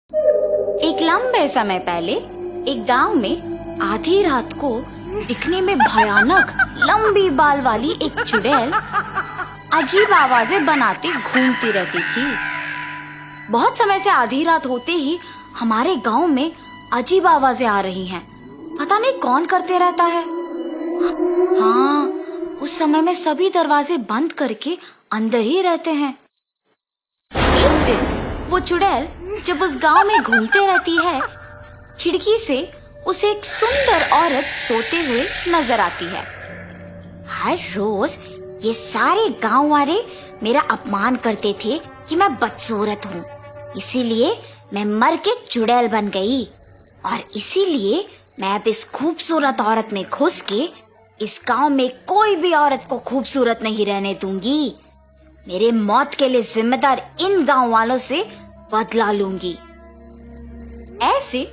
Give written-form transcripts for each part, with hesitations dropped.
एक लंबे समय पहले एक गांव में आधी रात को दिखने में भयानक लंबी बाल वाली एक चुड़ैल अजीब आवाजें बनाती घूमती रहती थी। बहुत समय से आधी रात होते ही हमारे गांव में अजीब आवाजें आ रही हैं। पता नहीं कौन करते रहता है। हाँ, उस समय में सभी दरवाजे बंद करके अंदर ही रहते हैं। एक दिन वो चुड़ैल जब उस गांव में घूमते रहती है, खिड़की से उसे एक सुंदर औरत सोते हुए नजर आती है। हर रोज ये सारे गांव वाले मेरा अपमान करते थे कि मैं बदसूरत हूँ, इसीलिए मैं मर के चुड़ैल बन गई और इसीलिए मैं अब इस खूबसूरत औरत में घुस के इस गांव में कोई भी औरत को खूबसूरत नहीं रहने दूंगी। मेरे मौत के लिए जिम्मेदार इन गांव वालों से बदला लूंगी। ऐसे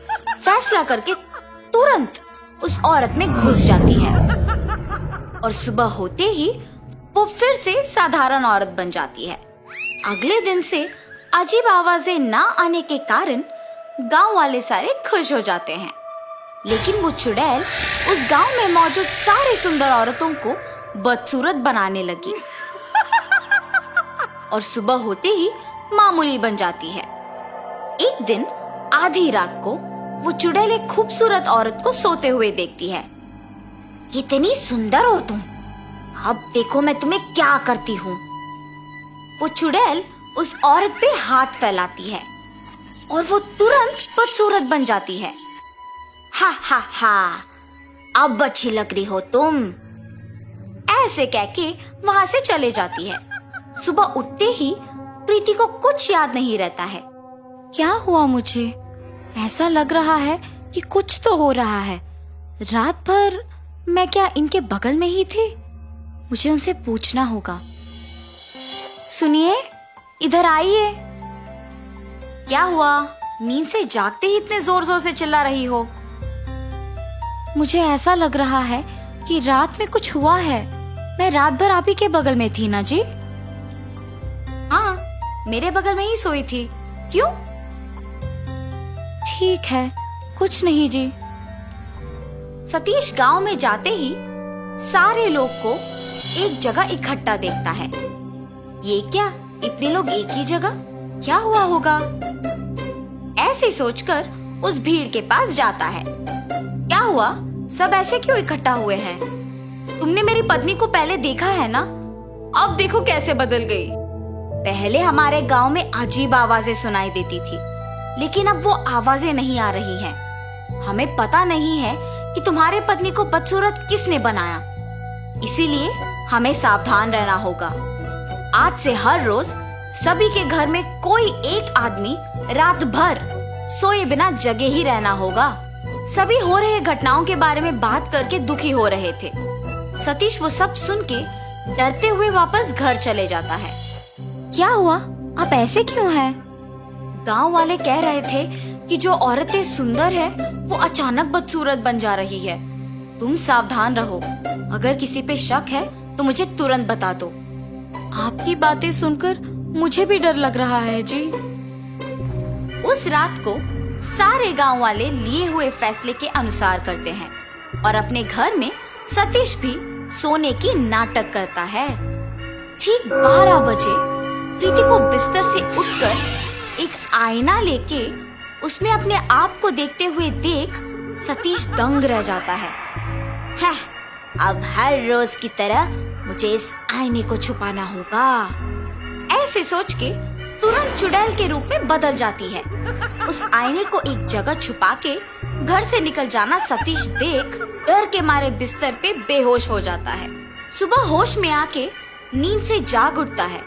फैसला करके तुरंत उस औरत में घुस जाती है और सुबह होते ही वो फिर से साधारण औरत बन जाती है। अगले दिन से अजीब आवाजें ना आने के कारण गांव वाले सारे खुश हो जाते हैं। लेकिन वो चुड़ैल उस गांव में मौजूद सारे सुंदर औरतों को बदसूरत बनाने लगी और सुबह होते ही मामूली बन जाती है। एक दिन आधी रात को वो चुड़ैल एक खूबसूरत औरत को सोते हुए देखती है। कितनी सुंदर हो तुम, अब देखो मैं तुम्हें क्या करती हूँ। वो चुड़ैल उस औरत पे हाथ फैलाती है और वो तुरंत बदसूरत बन जाती है। हा हा हा, अब अच्छी लग रही हो तुम, ऐसे कह के वहां से चले जाती है। सुबह उठते ही प्रीति को कुछ याद नहीं रहता है। क्या हुआ मुझे? ऐसा लग रहा है कि कुछ तो हो रहा है। रात भर मैं क्या इनके बगल में ही थी? मुझे उनसे पूछना होगा। सुनिए, इधर आइए। क्या हुआ? नींद से जागते ही इतने जोर जोर से चिल्ला रही हो? मुझे ऐसा लग रहा है कि रात में कुछ हुआ है। मैं रात भर आप ही के बगल में थी ना जी? हाँ, मेरे बगल में ही सोई थी। क्यों? ठीक है, कुछ नहीं जी। सतीश गांव में जाते ही सारे लोग को एक जगह इकट्ठा देखता है। ये क्या, इतने लोग एक ही जगह? क्या हुआ होगा? ऐसे सोचकर उस भीड़ के पास जाता है। क्या हुआ? सब ऐसे क्यों इकट्ठा हुए हैं? तुमने मेरी पत्नी को पहले देखा है ना? अब देखो कैसे बदल गई। पहले हमारे गांव में अजीब आवाजें सुनाई देती थी, लेकिन अब वो आवाजें नहीं आ रही हैं। हमें पता नहीं है कि तुम्हारे पत्नी को बदसूरत किसने बनाया, इसीलिए हमें सावधान रहना होगा। आज से हर रोज सभी के घर में कोई एक आदमी रात भर सोए बिना जगे ही रहना होगा। सभी हो रहे घटनाओं के बारे में बात करके दुखी हो रहे थे। सतीश वो सब सुन के डरते हुए वापस घर चले जाता है। क्या हुआ? आप ऐसे क्यों हैं? गांव वाले कह रहे थे कि जो औरतें सुंदर है वो अचानक बदसूरत बन जा रही है। तुम सावधान रहो, अगर किसी पे शक है तो मुझे तुरंत बता दो। आपकी बातें सुनकर मुझे भी डर लग रहा है जी। उस रात को सारे गांव वाले लिए हुए फैसले के अनुसार करते हैं और अपने घर में सतीश भी सोने की नाटक करता है। ठीक 12 बजे प्रीति को बिस्तर से उठकर एक आईना लेके उसमें अपने आप को देखते हुए देख सतीश दंग रह जाता है। अब हर रोज की तरह मुझे इस आईने को छुपाना होगा। ऐसे सोच के तुरंत चुड़ैल के रूप में बदल जाती है। उस आईने को एक जगह छुपा के घर से निकल जाना सतीश देख डर के मारे बिस्तर पे बेहोश हो जाता है। सुबह होश में आके नींद से जाग उठता है।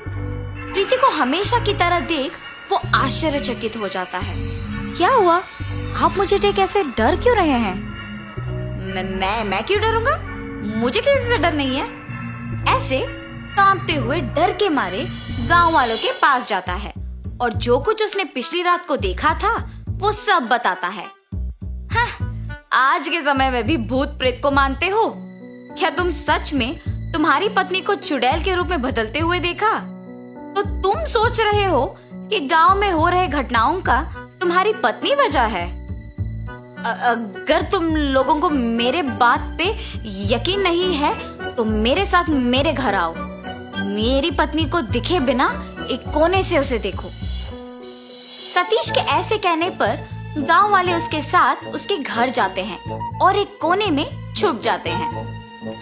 प्रीति को हमेशा की तरह देख वो आश्चर्यचकित हो जाता है। क्या हुआ? आप मुझे देख ऐसे डर क्यों रहे हैं? मैं क्यों डरूंगा? मुझे किसी से डर नहीं है। ऐसे कांपते हुए डर के मारे गांव वालों के पास जाता है और जो कुछ उसने पिछली रात को देखा था वो सब बताता है। आज के समय में भी भूत प्रेत को मानते हो? क्या तुम सच में तुम्हारी पत्नी को चुड़ैल के रूप में बदलते हुए देखा? तो तुम सोच रहे हो कि गांव में हो रहे घटनाओं का तुम्हारी पत्नी वजह है। अगर तुम लोगों को मेरे बात पे यकीन नहीं है तो मेरे साथ मेरे घर आओ। मेरी पत्नी को दिखे बिना एक कोने से उसे देखो। सतीश के ऐसे कहने पर गांव वाले उसके साथ उसके घर जाते हैं और एक कोने में छुप जाते हैं।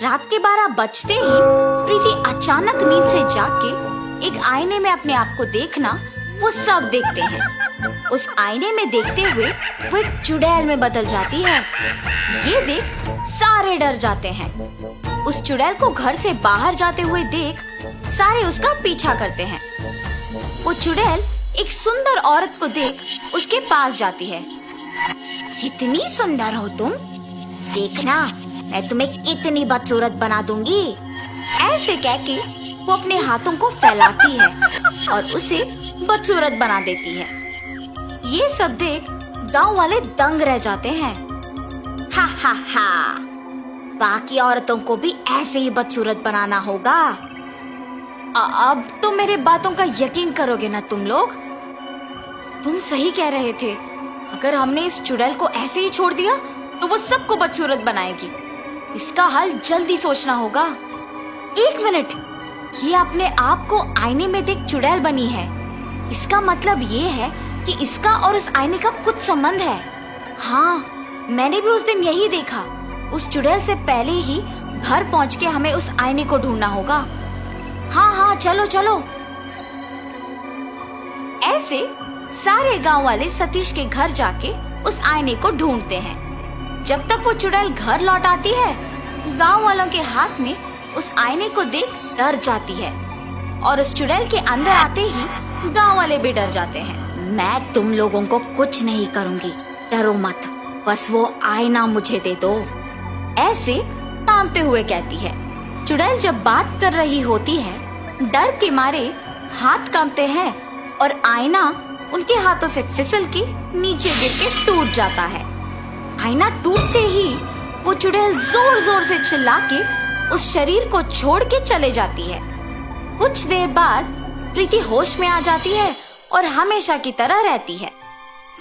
रात के 12 बजते ही प्रीति अचानक नींद से जाग के एक आईने में अपने आप को देखना वो सब देखते हैं। उस आईने में देखते हुए वो एक चुड़ैल में बदल जाती है। ये देख सारे डर जाते हैं। उस चुड़ैल को घर से बाहर जाते हुए देख सारे उसका पीछा करते हैं। वो चुड़ैल एक सुंदर औरत को देख उसके पास जाती है। कितनी सुंदर हो तुम, देखना मैं तुम्हें कितनी बदसूरत बना दूंगी। ऐसे कह के वो अपने हाथों को फैलाती है और उसे बदसूरत बना देती है। ये सब देख गांव वाले दंग रह जाते हैं। हा हा हा, बाकी औरतों को भी ऐसे ही बदसूरत बनाना होगा। अब तो मेरे बातों का यकीन करोगे ना तुम लोग। तुम सही कह रहे थे, अगर हमने इस चुड़ैल को ऐसे ही छोड़ दिया तो वो सबको बदसूरत बनाएगी। इसका हल जल्दी सोचना होगा। एक मिनट, ये अपने आप को आईने में देख चुड़ैल बनी है। इसका मतलब ये है कि इसका और उस आईने का कुछ संबंध है। हाँ, मैंने भी उस दिन यही देखा। उस चुड़ैल से पहले ही घर पहुंच के हमें उस आईने को ढूंढना होगा। हाँ हाँ, चलो चलो। ऐसे सारे गांव वाले सतीश के घर जाके उस आईने को ढूंढते हैं। जब तक वो चुड़ैल घर लौट आती है, गांव वालों के हाथ में उस आईने को देख डर जाती है और उस चुड़ैल के अंदर आते ही गांव वाले भी डर जाते हैं। मैं तुम लोगों को कुछ नहीं करूंगी, डरो मत, बस वो आईना मुझे दे दो, ऐसे कांपते हुए कहती है। चुड़ैल जब बात कर रही होती है, डर के मारे हाथ कांपते हैं और आईना उनके हाथों से फिसल के नीचे गिर के टूट जाता है। आईना टूटते ही वो चुड़ैल जोर जोर से चिल्ला के उस शरीर को छोड़ के चले जाती है। कुछ देर बाद प्रीति होश में आ जाती है और हमेशा की तरह रहती है।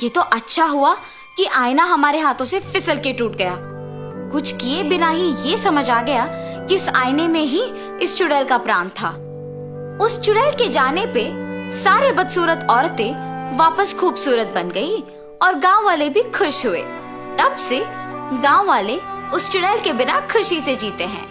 ये तो अच्छा हुआ कि आईना हमारे हाथों से फिसल के टूट गया। कुछ किए बिना ही ये समझ आ गया कि इस आईने में ही इस चुड़ैल का प्राण था। उस चुड़ैल के जाने पे सारे बदसूरत औरतें वापस खूबसूरत बन गई और गांव वाले भी खुश हुए। तब से गांव वाले उस चुड़ैल के बिना खुशी से जीते हैं।